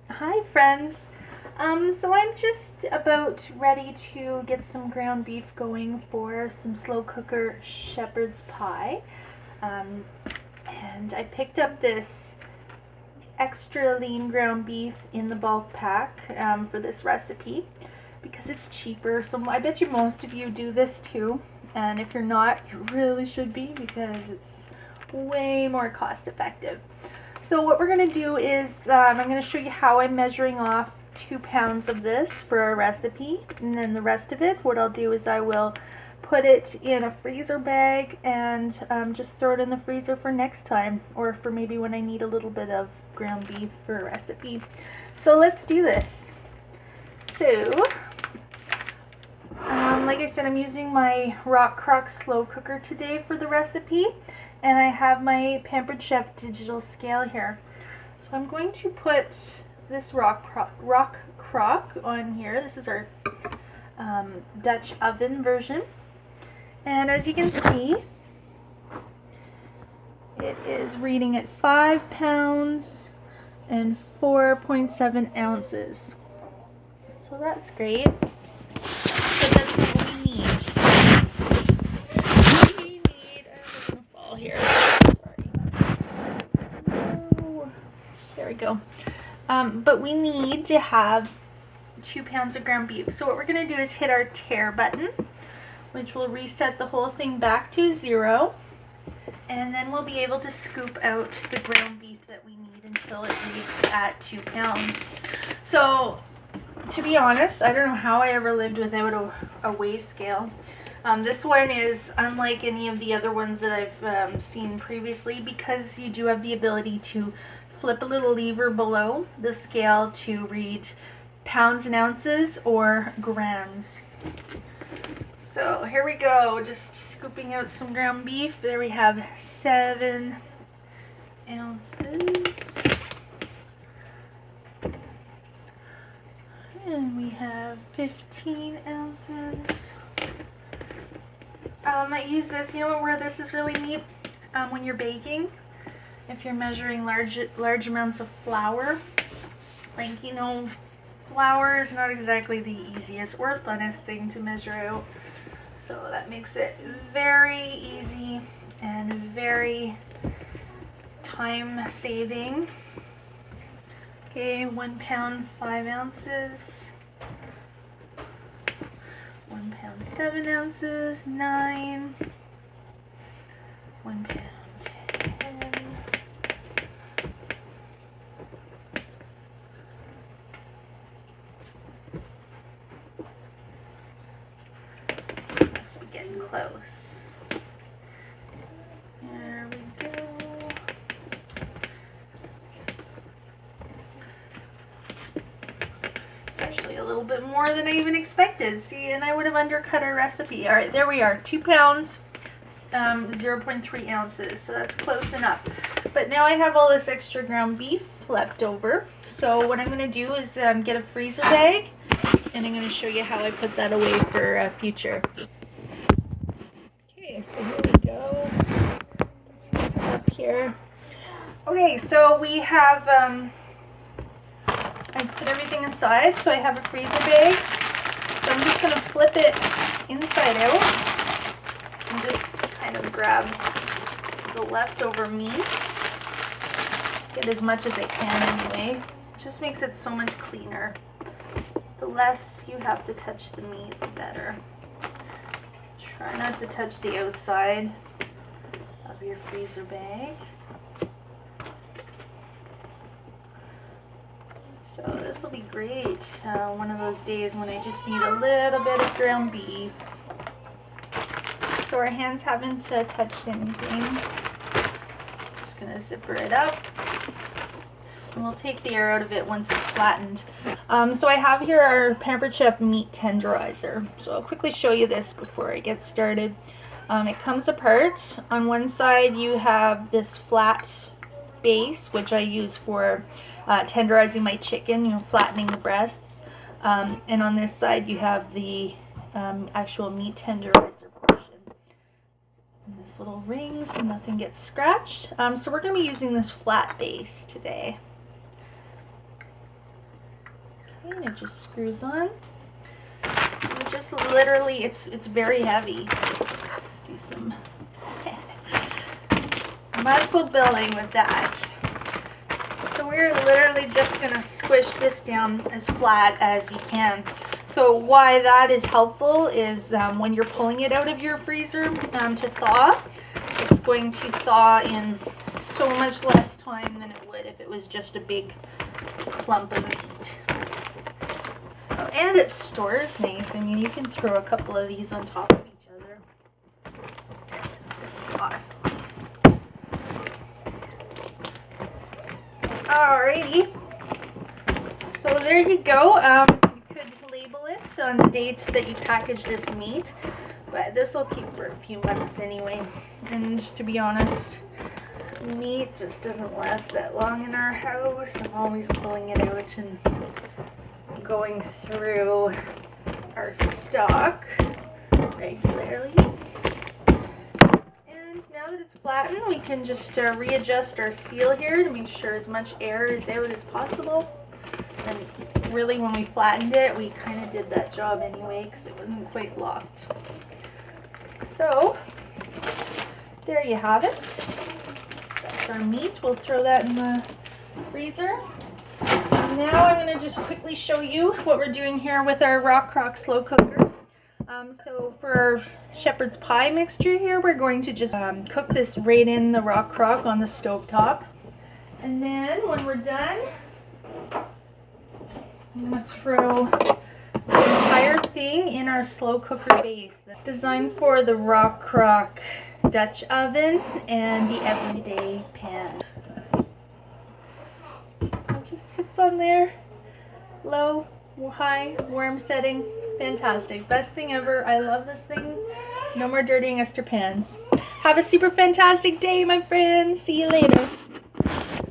Hi friends. So I'm just about ready to get some ground beef going for some slow cooker shepherd's pie. Um, and I picked up this extra lean ground beef in the bulk pack for this recipe because it's cheaper. So I bet you most of you do this too. And if you're not, you really should be because it's way more cost effective. So what we're going to do is I'm going to show you how I'm measuring off 2 pounds of this for our recipe, and then the rest of it, what I'll do is I will put it in a freezer bag and just throw it in the freezer for next time, or for maybe when I need a little bit of ground beef for a recipe. So let's do this. So like I said, I'm using my Rockcrok Slowcooker today for the recipe, and I have my Pampered Chef digital scale here. So I'm going to put this Rockcrok on here. This is our Dutch oven version, and as you can see, it is reading at 5 pounds and 4.7 ounces. So that's great. So that's what we need. I'm gonna fall here. Sorry. Oh, there we go. But we need to have 2 pounds of ground beef. So what we're gonna do is hit our tare button, which will reset the whole thing back to 0. And then we'll be able to scoop out the ground beef that we need until it reads at 2 pounds. So to be honest, I don't know how I ever lived without a weigh scale. This one is unlike any of the other ones that I've seen previously, because you do have the ability to flip a little lever below the scale to read pounds and ounces or grams. So here we go, just scooping out some ground beef. There we have 7 ounces. And we have 15 ounces. I use this, you know where this is really neat? When you're baking, if you're measuring large amounts of flour. Like, you know, flour is not exactly the easiest or funnest thing to measure out. So that makes it very easy and very time saving. Okay, 1 pound, 5 ounces. 1 pound, 7 ounces, 9. 1 pound, 10. Must be getting close. There we go. Actually a little bit more than I even expected. See, and I would have undercut our recipe. All right, there we are, 2 pounds, 0.3 ounces. So that's close enough. But now I have all this extra ground beef left over. So what I'm going to do is get a freezer bag, and I'm going to show you how I put that away for future. Okay, so here we go. Let's set up here. Okay, so we have I put everything aside, so I have a freezer bag. So I'm just going to flip it inside out and just kind of grab the leftover meat. Get as much as I can anyway. It just makes it so much cleaner. The less you have to touch the meat, the better. Try not to touch the outside of your freezer bag. So this will be great one of those days when I just need a little bit of ground beef. So our hands haven't touched anything. Just gonna zipper it up. And we'll take the air out of it once it's flattened. So I have here our Pampered Chef meat tenderizer. So I'll quickly show you this before I get started. It comes apart. On one side you have this flat base, which I use for tenderizing my chicken, you know, flattening the breasts. And on this side you have the actual meat tenderizer portion. And this little ring so nothing gets scratched. So we're going to be using this flat base today. Okay, and it just screws on. And just literally, it's very heavy. Do some muscle building with that. So we're literally just gonna squish this down as flat as we can. So why that is helpful is when you're pulling it out of your freezer to thaw, it's going to thaw in so much less time than it would if it was just a big clump of meat. So, and it stores nice. I mean, you can throw a couple of these on top of each other. It's gonna be awesome. Alrighty. So there you go. You could label it on the date that you package this meat, but this will keep for a few months anyway. And to be honest, meat just doesn't last that long in our house. I'm always pulling it out and going through our stock regularly. And now that it's flattened, we can just readjust our seal here to make sure as much air is out as possible. And really, when we flattened it, we kind of did that job anyway because it wasn't quite locked. So there you have it. That's our meat. We'll throw that in the freezer. And now I'm going to just quickly show you what we're doing here with our Rockcrok Slowcooker. So for our Shepards Pie mixture here, we're going to just cook this right in the Rockcrok on the stove top. And then when we're done, I'm going to throw the entire thing in our slow cooker base. That's designed for the Rockcrok Dutch oven and the everyday pan. It just sits on there, low, high, warm setting. Fantastic. Best thing ever. I love this thing. No more dirtying us to pans. Have a super fantastic day, my friends. See you later.